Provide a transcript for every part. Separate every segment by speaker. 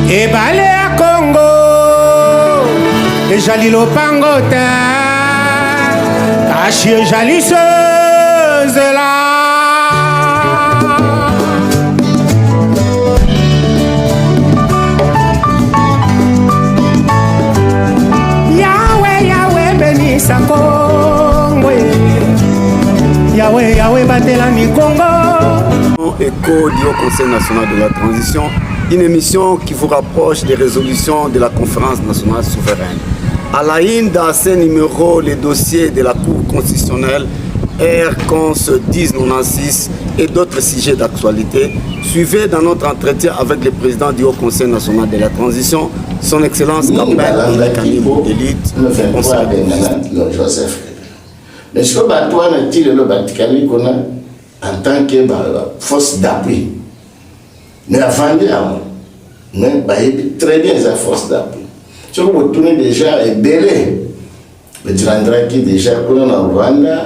Speaker 1: ebale ya Congo ejali lopango te kasi ejali sezela Yahweh benisa Congo Yahweh batela mi Congo.
Speaker 2: Écho du Haut Conseil national de la transition, une émission qui vous rapproche des résolutions de la conférence nationale souveraine. À la une dans ce numéro, les dossiers de la Cour constitutionnelle, R11 1096 et d'autres sujets d'actualité. Suivez dans notre entretien avec le président du Haut Conseil national de la transition, son Excellence Capel Kanimou Élite, conseiller
Speaker 3: Joseph. Mais ce que Batouane a dit, en tant que force d'appui. Mais avant mais très bien sa force d'appui. Si vous retournez déjà et belé, mais tu rendras qui déjà pour en Rwanda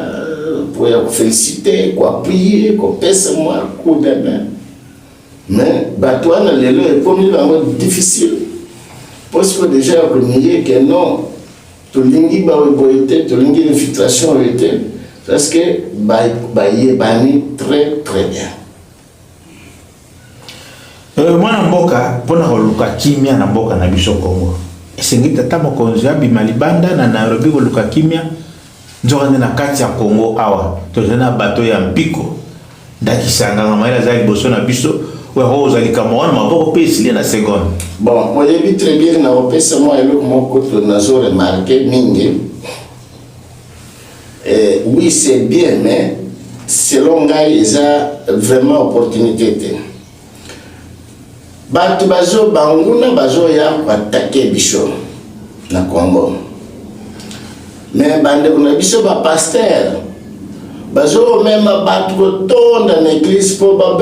Speaker 3: pour féliciter, pour appuyer, pour passer moi coup de main. Mais Batouane les lois est comme il difficile. Parce que déjà vous niez que non, tout l'ingi baoïboïté, tout l'ingi infiltration était. Parce que Baye bani très bien.
Speaker 4: Mwana mboka pona koluka kimia na mboka na biso Kongo. Esengita tamo konja bimalibanda na Nairobi koluka kimia nzokane na kati ya Kongo awa. Tozana bato ya mpiko. Ndakisanga ngamaila za liboso na biso we roza likamwana maboko pe sile na seconde.
Speaker 3: Bon, moi j'ai vu très bien na opesa moi eloko moko to nazo remarquer mingi. Oui, c'est bien, mais selon moi, il y a vraiment opportunité. Batu bazo banguna bazo ya attaquer biso na Congo. Mais bande kuna biso ba pasteur bazo même batu tonda na église pour ba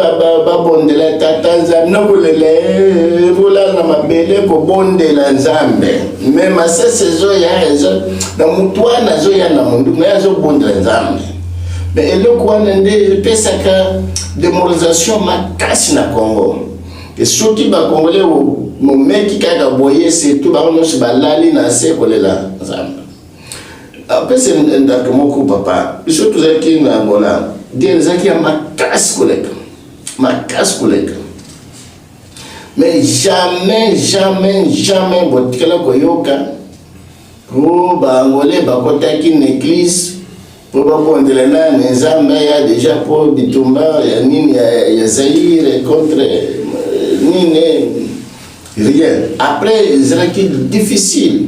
Speaker 3: bondela tatanza na bolele bola na mabele ko bondela nzambe. Même ça saison ya raison na mutwana zo ya na mundu na zo bondela nzambe. Mais eloko wana nde pesa ka démoralisation makasi na Congo. Et soki ba congolais mo meki kaka boye c'est tout ba ono balali na se kolela nzambe. Après c'est ndako moko papa biso tuzaki na Angola dia zaki ya makas koleka mais jamais botikala koyoka ko ba Angolais ba kotaki une église pour ba bondela na nzambe ya déjà pour bitumba ya nini ya Zaire contre nini rien après zaki difficile.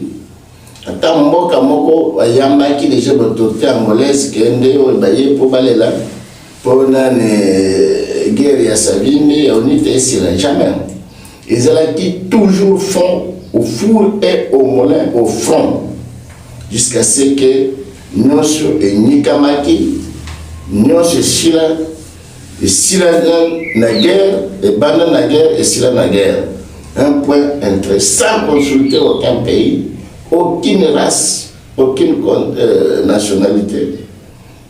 Speaker 3: Ata mboka moko yambaki déjà l'autorité angolaise kende o baye po balela po na ne guerre ya Savimbi on était ici là jamais. Ils allaient toujours fond au four et au moulin au front jusqu'à ce que Nyonso et Nikamaki Nyonso Sila et Sila na guerre et Bana na guerre et Sila na guerre. Un point entre sans consulter aucun pays, aucune race, aucune nationalité.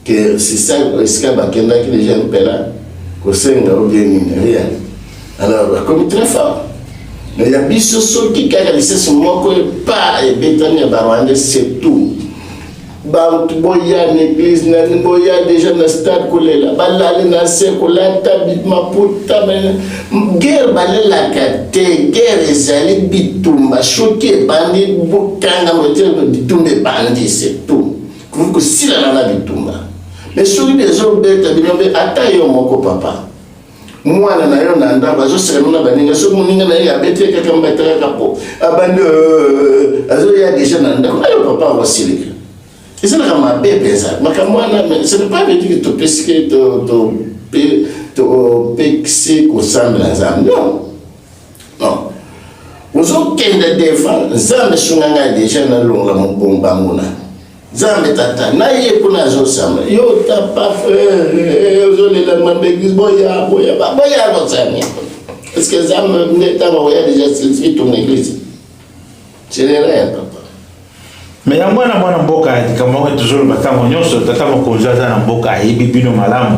Speaker 3: Que c'est ça ce Bakenda qui les gens paient là, que c'est rien. Alors, comme très fort. Mais il y a des choses qui sont pas et bétania barwande, c'est tout. Bantu boya l'église na boya déjà na stade kolela balale na se kolata maputa guerre balela kate guerre ezali bitumba choqué bandi bokanga motel bitumbe bandi c'est tout kuko sila na bitumba mais soki des hommes beta binombe ata yo moko papa mwana na yo na ndaba zo seremona baninga so muninga na ya bete kaka mbataka kapo abande azo ya déjà na ndaba ayo papa wasilika. Et c'est là ma bébé ça. Mais ce n'est pas dire que tu pesques, tu pexes au sang de l'ensemble. Non. Non. Nous avons qu'un défense. Zambe sunanga déjà dans l'ongle mon bon banguna. Zambe tata. Naïe pour la zone sam. Yo t'as pas fait. Yo les demandes d'église boya. Est-ce que zambe n'est pas boya déjà c'est ton église. C'est rien papa.
Speaker 4: Mais ya mwana mboka kama toujours batango nyonso tatamo konjaza na mboka hibi bino malamu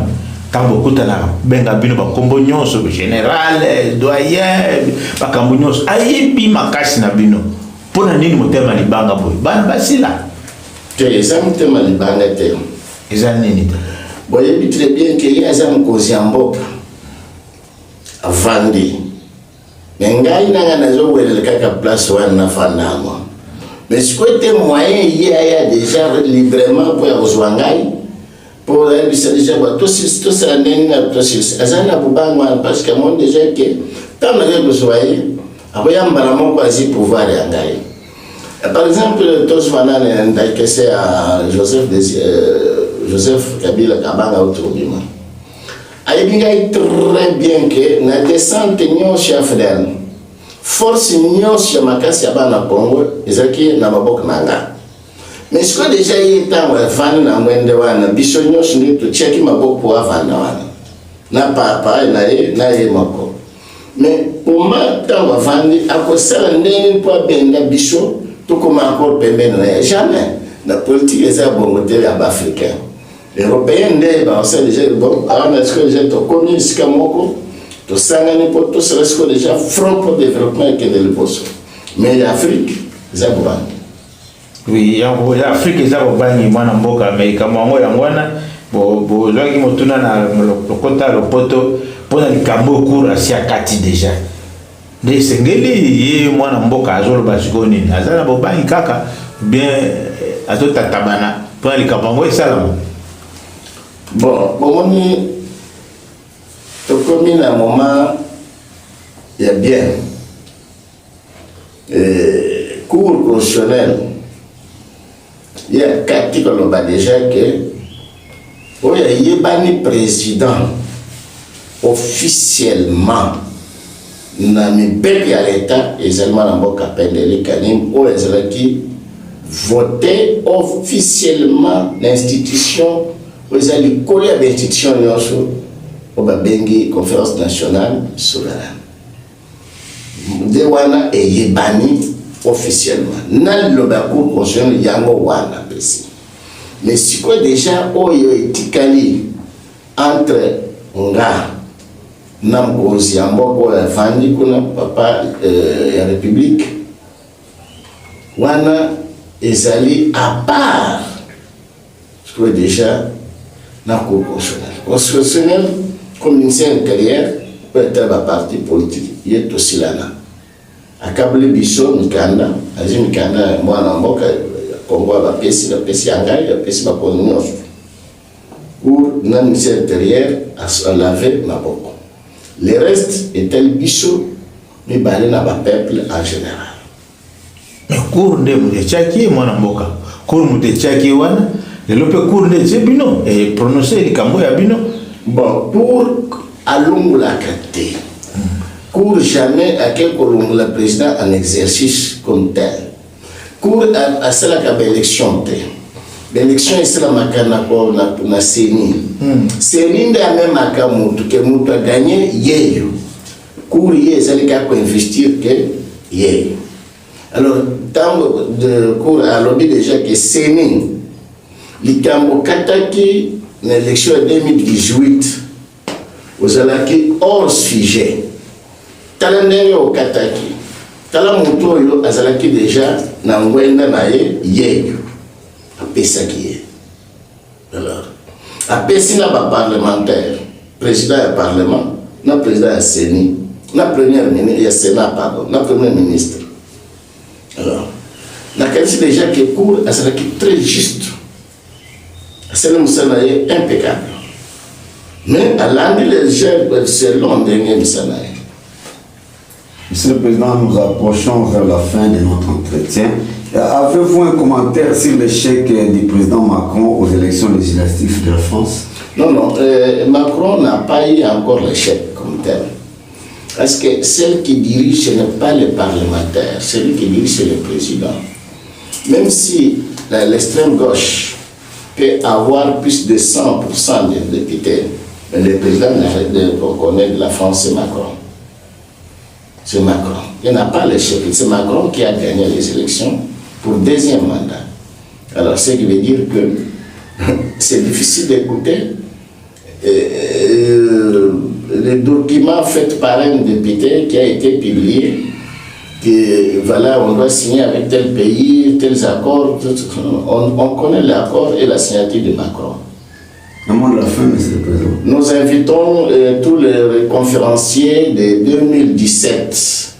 Speaker 4: Quand beaucoup de benga bino ba kombo nyonso général doyen ba kambo nyonso ayebi makasi na bino pona nini motema libanga boy bana basila
Speaker 3: te ça motema libanga te
Speaker 4: eza nini te
Speaker 3: boyebi très bien que ya za mkozi mboka avandi mengai nanga nazo welela kaka place wana na fanamo mais ce côté moyen il y a déjà librement pour rozwangai pour la déjà tout ça n'est pas possible azana bubanga parce que moi déjà que tant que vous soyez aboya mbalamo quasi pouvoir yangai par exemple tous vanana ndakese à Joseph Kabila Kabanga autobima ayebinga très bien que na descente nyo chef d'elle force nyo chez makasi abana Congo ezaki na maboko nanga mais ce que déjà il est en train de mwende wana biso nyonso ndi to check maboko avana wana na papa na ye mako mais pour moi tant avandi akosala ndeni po benda biso to comme encore pembeni na jamais la politique est bongo te ya africain européen nde ba ça déjà bon alors est-ce que déjà to communiste kamoko to sangani po to sera ce que déjà front pour développement que de l'Eboso mais l'Afrique zabouan.
Speaker 4: Oui, ya Afrique eza kobangi mwana mboka Amerika mwango yangwana bo loki motuna na lokota lopoto pona likambo kura sia kati deja de sengeli ye mwana mboka azolo basikoni azana bobangi kaka bien azota tabana pona likambo esalamu
Speaker 3: bon ni to komi na moment ya bien cour constitutionnelle il y a quatre qui ont déjà que il y a un président officiellement na mibeki à l'état et seulement dans boka pendeli kanim ou qui voté officiellement l'institution où ils allaient coller à l'institution au Bengi conférence nationale souveraine de wana et yebani officiellement nan lo ba cour constitutionnelle yango wana pesi mais si quoi déjà oyo etikali entre nga nam kozi amboko ya fandi kuna papa ya république wana ezali à part ce que déjà na cour constitutionnelle comme ministère intérieur peut être ba parti politique yeto silana akabli biso mikanda azi mikanda mwana mboka Congo ba pesi angai ya pesi ba kono pour na ministère intérieur à laver maboko le reste est el biso mi balé na ba peuple en général
Speaker 4: mais cour de mutechaki mwana mboka cour mutechaki wana le lope cour de zebino et prononcer likambo ya bino
Speaker 3: bon pour alungula kate cour jamais à quel le président en exercice comme tel cour à cela qu'à l'élection l'élection est la makana pour na seni seni nda même akamutu que mutu a gagné yeyo cour yé ezali ka ko investir que yeyo alors tant de cour à lobby déjà que seni likambo kataki l'élection de 2018 aux alaki hors sujet talendenge au kataki tala mutu oyo azalaki déjà na ngwenda na yeyo apesaki ye alors apesi na ba parlementaire président ya parlement na président ya Sénat na premier ministre ya Sénat pardon na premier ministre alors na kanisi déjà que cour azalaki très juste c'est le musanaye impeccable mais à l'année les gens selon dernier musanaye.
Speaker 2: Monsieur le Président, nous approchons vers la fin de notre entretien. Avez-vous un commentaire sur l'échec du président Macron aux élections législatives de la France?
Speaker 3: Non, Macron n'a pas eu encore l'échec comme tel. Parce que celle qui dirige, ce n'est pas le parlementaire, celui qui dirige, c'est le président. Même si l'extrême gauche peut avoir plus de 100% de députés, mais le président n'arrête de reconnaître la France, c'est Macron. C'est Macron. Il n'a pas l'échec. C'est Macron qui a gagné les élections pour deuxième mandat. Alors, ce qui veut dire que c'est difficile d'écouter le document fait par un député qui a été publié, que voilà, on doit signer avec tel pays, tels accords. On connaît l'accord et la signature de Macron.
Speaker 2: Comment la fin, Monsieur le Président?
Speaker 3: Nous invitons tous les conférenciers de 2017,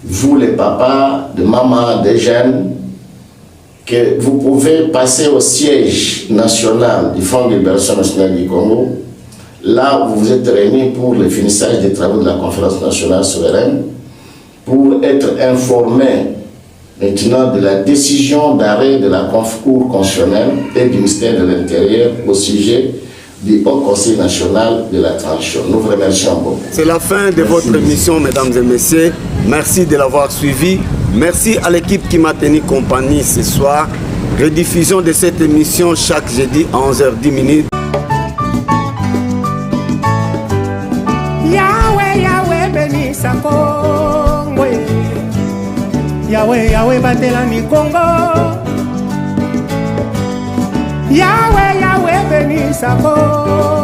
Speaker 3: vous les papas, de maman, des jeunes, que vous pouvez passer au siège national du Fonds de libération nationale du Congo. Là, vous vous êtes réunis pour le finissage des travaux de la conférence nationale souveraine, pour être informés maintenant de la décision d'arrêt de la Cour constitutionnelle et du ministère de l'Intérieur au sujet du Haut Conseil national de la transition. Nous vous remercions beaucoup.
Speaker 2: C'est la fin de votre émission, mesdames et messieurs. Merci de l'avoir suivi. Merci à l'équipe qui m'a tenu compagnie ce soir. Rediffusion de cette émission chaque jeudi à 11h10.
Speaker 1: Yahweh, Yahweh, bénisse Congo. Yahweh, Yahweh, batelani Congo. Yahweh, Yahweh, bénisse Congo.